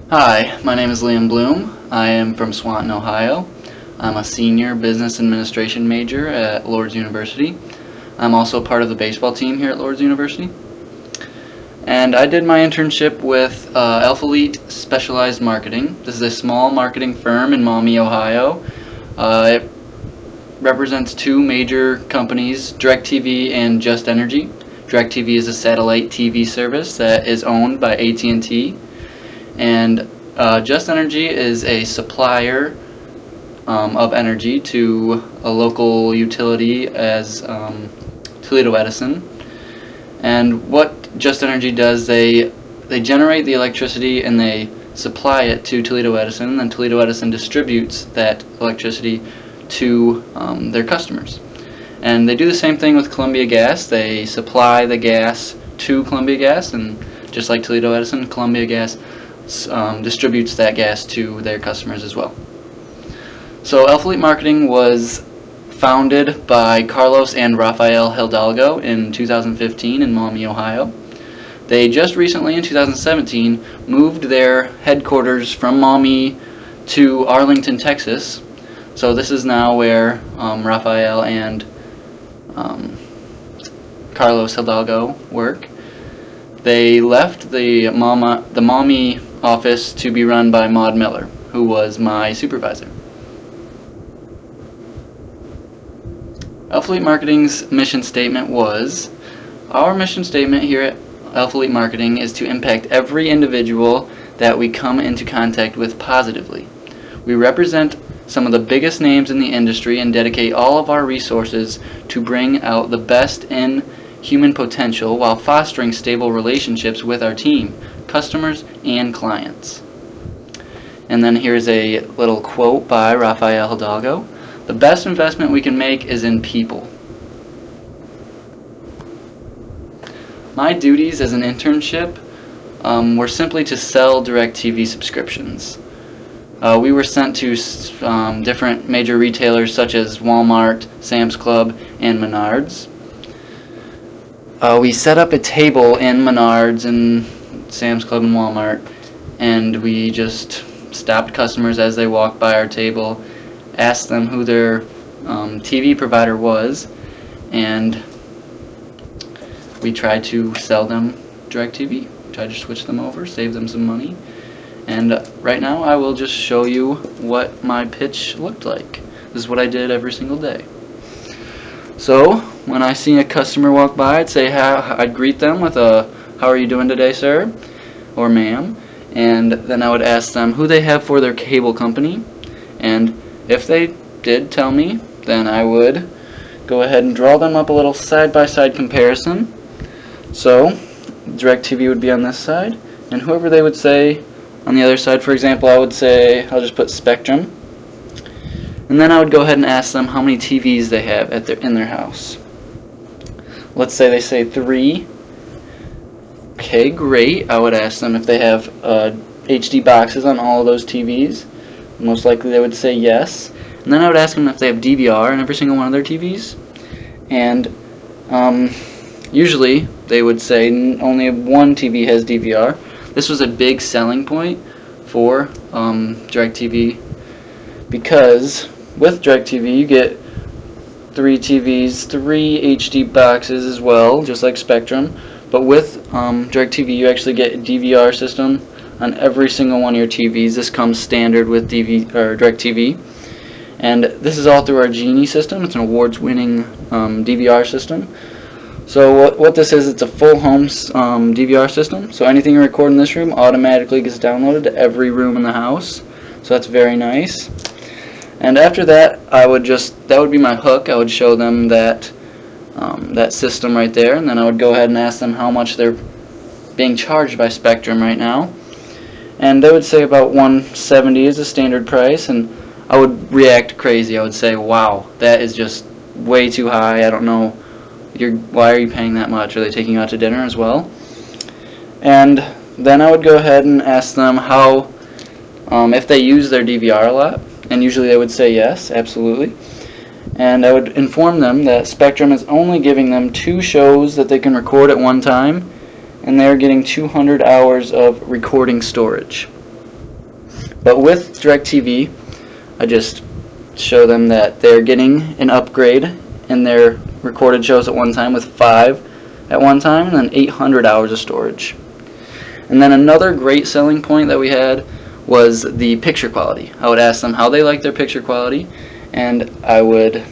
Hi, my name is Liam Bloom. I am from Swanton, Ohio. I'm a senior business administration major at Lourdes University. I'm also part of the baseball team here at Lourdes University. And I did my internship with Elite Specialized Marketing. This is a small marketing firm in Maumee, Ohio. It represents two major companies, DirecTV and Just Energy. DirecTV is a satellite TV service that is owned by AT&T, and Just Energy is a supplier of energy to a local utility as Toledo Edison. And what Just Energy does, they generate the electricity and they supply it to Toledo Edison, and then Toledo Edison distributes that electricity to their customers. And they do the same thing with Columbia Gas. They supply the gas to Columbia Gas, and just like Toledo Edison, Columbia Gas distributes that gas to their customers as well. So Elite Marketing was founded by Carlos and Rafael Hidalgo in 2015 in Maumee, Ohio. They just recently, in 2017, moved their headquarters from Maumee to Arlington, Texas. So this is now where Rafael and Carlos Hidalgo work. They left the Maumee office to be run by Maud Miller, who was my supervisor. Elite Marketing's mission statement was, our mission statement here at Elite Marketing is to impact every individual that we come into contact with positively. We represent some of the biggest names in the industry and dedicate all of our resources to bring out the best in human potential while fostering stable relationships with our team, customers, and clients. And then here's a little quote by Rafael Hidalgo. The best investment we can make is in people. My duties as an internship were simply to sell DirecTV subscriptions. We were sent to different major retailers such as Walmart, Sam's Club, and Menards. We set up a table in Menards and Sam's Club and Walmart, and we just stopped customers as they walked by our table, asked them who their TV provider was, and we tried to sell them DirecTV. Tried to switch them over, save them some money. And right now I will just show you what my pitch looked like. This is what I did every single day. So when I see a customer walk by, I'd greet them with a, "How are you doing today, sir?" or "ma'am," and then I would ask them who they have for their cable company, and if they did tell me, then I would go ahead and draw them up a little side-by-side comparison. So DirecTV would be on this side, and whoever they would say on the other side, for example, I would say, I'll just put Spectrum, and then I would go ahead and ask them how many TVs they have in their house. Let's say they say 3. Okay, great. I would ask them if they have HD boxes on all of those TVs. Most likely they would say yes. And then I would ask them if they have DVR on every single one of their TVs. And usually they would say only one TV has DVR. This was a big selling point for DirecTV, because with DirecTV you get 3 TVs, 3 HD boxes as well, just like Spectrum. But with DirecTV you actually get a DVR system on every single one of your TVs. This comes standard with DirecTV. And this is all through our Genie system. It's an awards-winning DVR system. So what this is, it's a full home DVR system. So anything you record in this room automatically gets downloaded to every room in the house. So that's very nice. And after that, that would be my hook. I would show them that system right there, and then I would go ahead and ask them how much they're being charged by Spectrum right now. And they would say about $170 is the standard price, and I would react crazy. I would say, "Wow, that is just way too high. I don't know. Why are you paying that much? Are they taking you out to dinner as well?" And then I would go ahead and ask them how, if they use their DVR a lot, and usually they would say yes, absolutely. And I would inform them that Spectrum is only giving them 2 shows that they can record at one time, and they're getting 200 hours of recording storage. But with DirecTV, I just show them that they're getting an upgrade in their recorded shows at one time with 5 at one time, and then 800 hours of storage. And then another great selling point that we had was the picture quality. I would ask them how they like their picture quality, and I would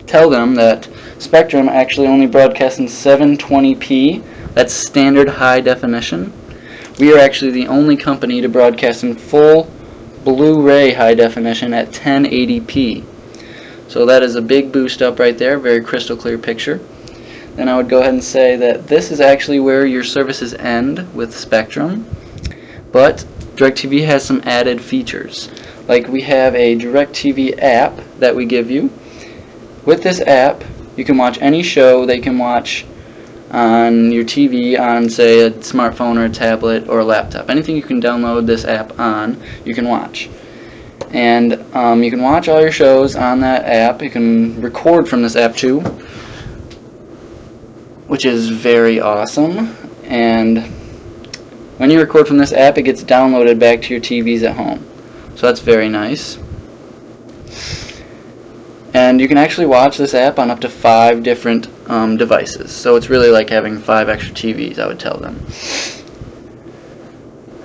tell them that Spectrum actually only broadcasts in 720p. That's standard high definition. We are actually the only company to broadcast in full Blu-ray high definition at 1080p. So that is a big boost up right there, very crystal clear picture. Then I would go ahead and say that this is actually where your services end with Spectrum, but DirecTV has some added features. Like we have a DirecTV app that we give you. With this app, you can watch any show that you can watch on your TV, on say a smartphone or a tablet or a laptop. Anything you can download this app on, you can watch. And you can watch all your shows on that app. You can record from this app too, which is very awesome. And when you record from this app, it gets downloaded back to your TVs at home. So that's very nice. And you can actually watch this app on up to 5 different devices. So it's really like having 5 extra TVs, I would tell them.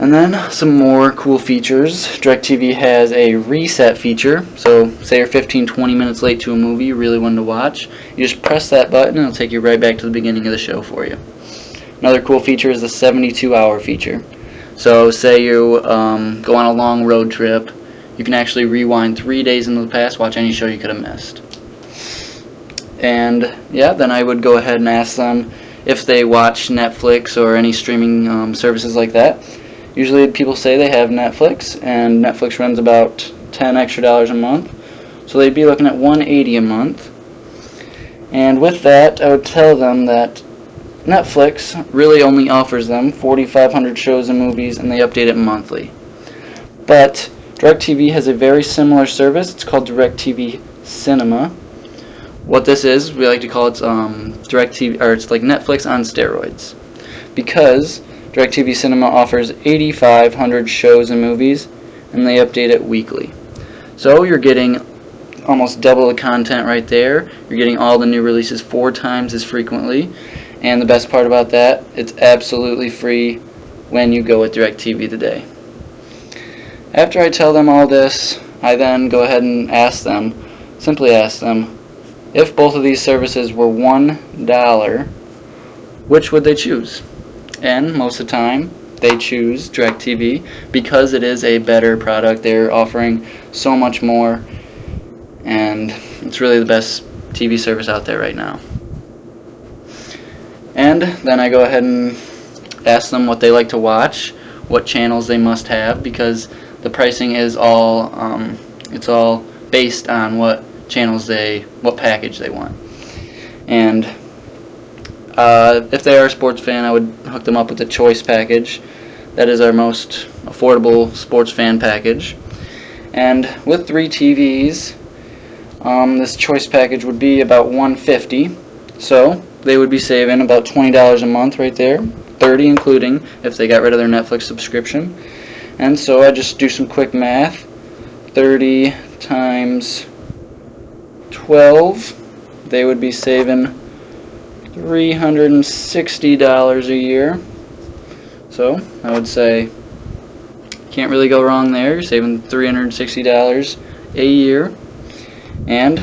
And then some more cool features. DirecTV has a reset feature. So say you're 15-20 minutes late to a movie you really wanted to watch. You just press that button and it'll take you right back to the beginning of the show for you. Another cool feature is the 72-hour feature. So say you go on a long road trip, you can actually rewind 3 days into the past, watch any show you could have missed. And yeah, then I would go ahead and ask them if they watch Netflix or any streaming services like that. Usually people say they have Netflix, and Netflix runs about $10 extra a month. So they'd be looking at $180 a month. And with that, I would tell them that Netflix really only offers them 4,500 shows and movies, and they update it monthly. But DirecTV has a very similar service. It's called DirecTV Cinema. What this is, we like to call it DirecTV, or it's like Netflix on steroids, because DirecTV Cinema offers 8,500 shows and movies, and they update it weekly. So you're getting almost double the content right there. You're getting all the new releases 4 times as frequently, and the best part about that, it's absolutely free when you go with DirecTV today. After I tell them all this, I then go ahead and simply ask them, if both of these services were $1, which would they choose? And most of the time, they choose DirecTV because it is a better product. They're offering so much more, and it's really the best TV service out there right now. And then I go ahead and ask them what they like to watch, what channels they must have, because the pricing is all it's all based on what package they want. And if they are a sports fan, I would hook them up with the Choice package. That is our most affordable sports fan package. And with 3 TVs, this Choice package would be about $150. So they would be saving about $20 a month right there, $30 including if they got rid of their Netflix subscription. And so I just do some quick math. 30 times 12, they would be saving $360 a year. So I would say can't really go wrong there. You're saving $360 a year. And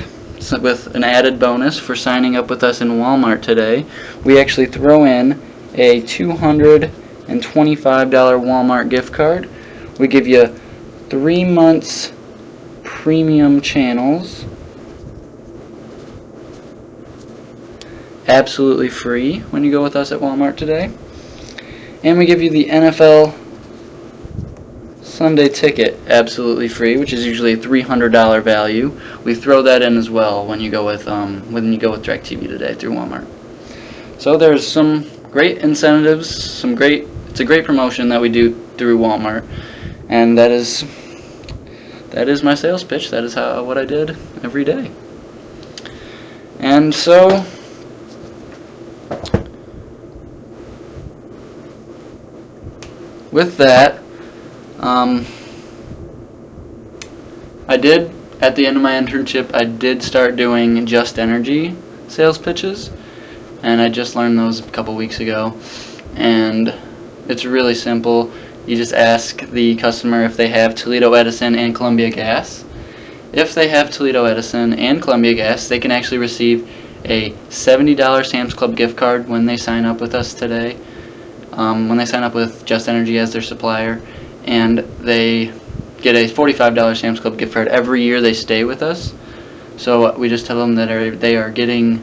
with an added bonus for signing up with us in Walmart today, we actually throw in a $225 Walmart gift card. We give you 3 months premium channels, absolutely free when you go with us at Walmart today. And we give you the NFL Sunday ticket absolutely free, which is usually a $300 value. We throw that in as well when you go with DirecTV today through Walmart. So there's some great incentives, it's a great promotion that we do through Walmart, and that is my sales pitch. That is what I did every day. And so with that, I did, at the end of my internship, I did start doing Just Energy sales pitches, and I just learned those a couple weeks ago. And it's really simple. You just ask the customer if they have Toledo Edison and Columbia Gas. If they have Toledo Edison and Columbia Gas, they can actually receive a $70 Sam's Club gift card when they sign up with us today, when they sign up with Just Energy as their supplier, and they get a $45 Sam's Club gift card every year they stay with us. So we just tell them that they are getting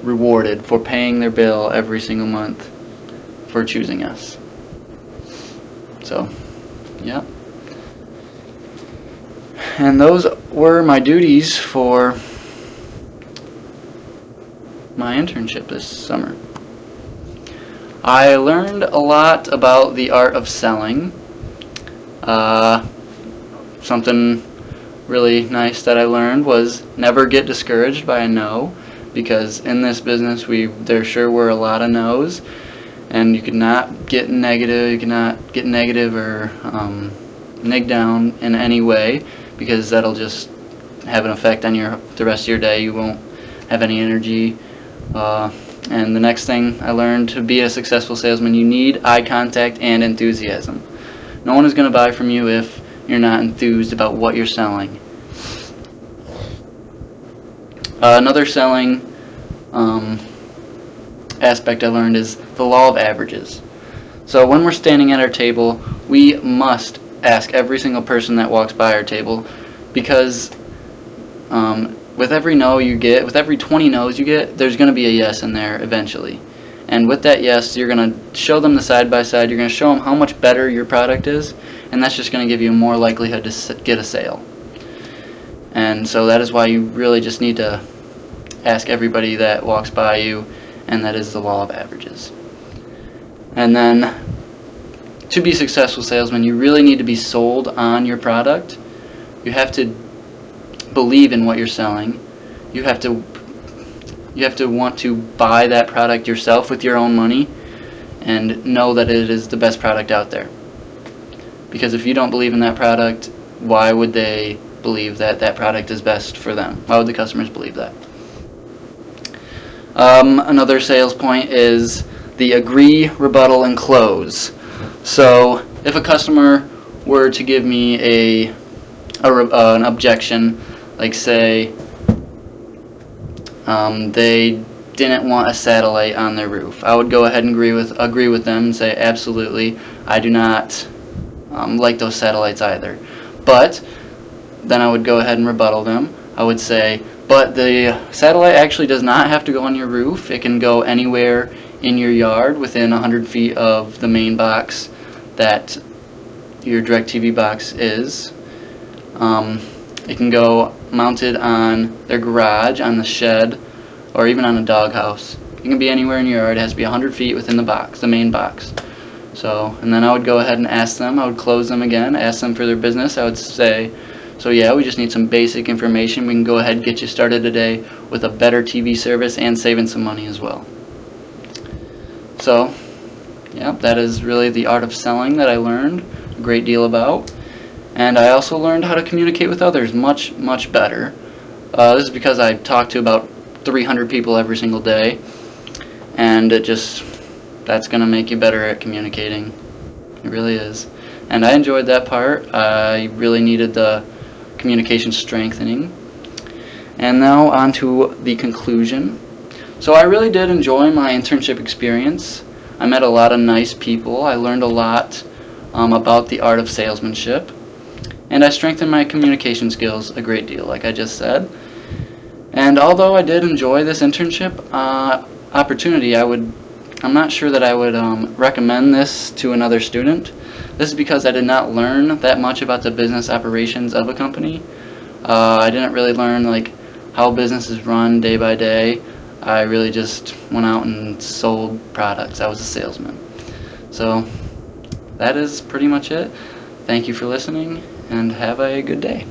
rewarded for paying their bill every single month for choosing us. So, yeah. And those were my duties for my internship this summer. I learned a lot about the art of selling. Something really nice that I learned was never get discouraged by a no, because in this business there sure were a lot of no's, and you could not get negative. Or nig down in any way, because that'll just have an effect on the rest of your day. You won't have any energy. And the next thing I learned, to be a successful salesman, you need eye contact and enthusiasm. No one is going to buy from you if you're not enthused about what you're selling. Another selling aspect I learned is the law of averages. So when we're standing at our table, we must ask every single person that walks by our table, because with every no you get, with every 20 no's you get, there's going to be a yes in there eventually. And with that yes, you're going to show them the side by side, you're going to show them how much better your product is, and that's just going to give you more likelihood to get a sale. And so that is why you really just need to ask everybody that walks by you, and that is the law of averages. And then, to be a successful salesman, you really need to be sold on your product. You have to believe in what you're selling. You have to want to buy that product yourself with your own money, and know that it is the best product out there. Because if you don't believe in that product, why would they believe that that product is best for them? Why would the customers believe that? Another sales point is the agree, rebuttal, and close. So if a customer were to give me an objection, like say they didn't want a satellite on their roof, I would go ahead and agree with them and say, absolutely, I do not like those satellites either. But then I would go ahead and rebuttal them. I would say, but the satellite actually does not have to go on your roof. It can go anywhere in your yard within 100 feet of the main box that your DirecTV box is. It can go mounted on their garage, on the shed, or even on a doghouse. It can be anywhere in your yard. It has to be 100 feet within the box, the main box. So, and then I would go ahead and ask them. I would close them again, ask them for their business. I would say, so yeah, we just need some basic information. We can go ahead and get you started today with a better TV service and saving some money as well. So, yeah, that is really the art of selling that I learned a great deal about. And I also learned how to communicate with others much, much better. This is because I talk to about 300 people every single day, and that's going to make you better at communicating. It really is. And I enjoyed that part. I really needed the communication strengthening. And now on to the conclusion. So I really did enjoy my internship experience. I met a lot of nice people. I learned a lot about the art of salesmanship. And I strengthened my communication skills a great deal, like I just said. And although I did enjoy this internship opportunity, I'm not sure that I would recommend this to another student. This is because I did not learn that much about the business operations of a company. I didn't really learn like how business is run day by day. I really just went out and sold products. I was a salesman. So that is pretty much it. Thank you for listening, and have a good day.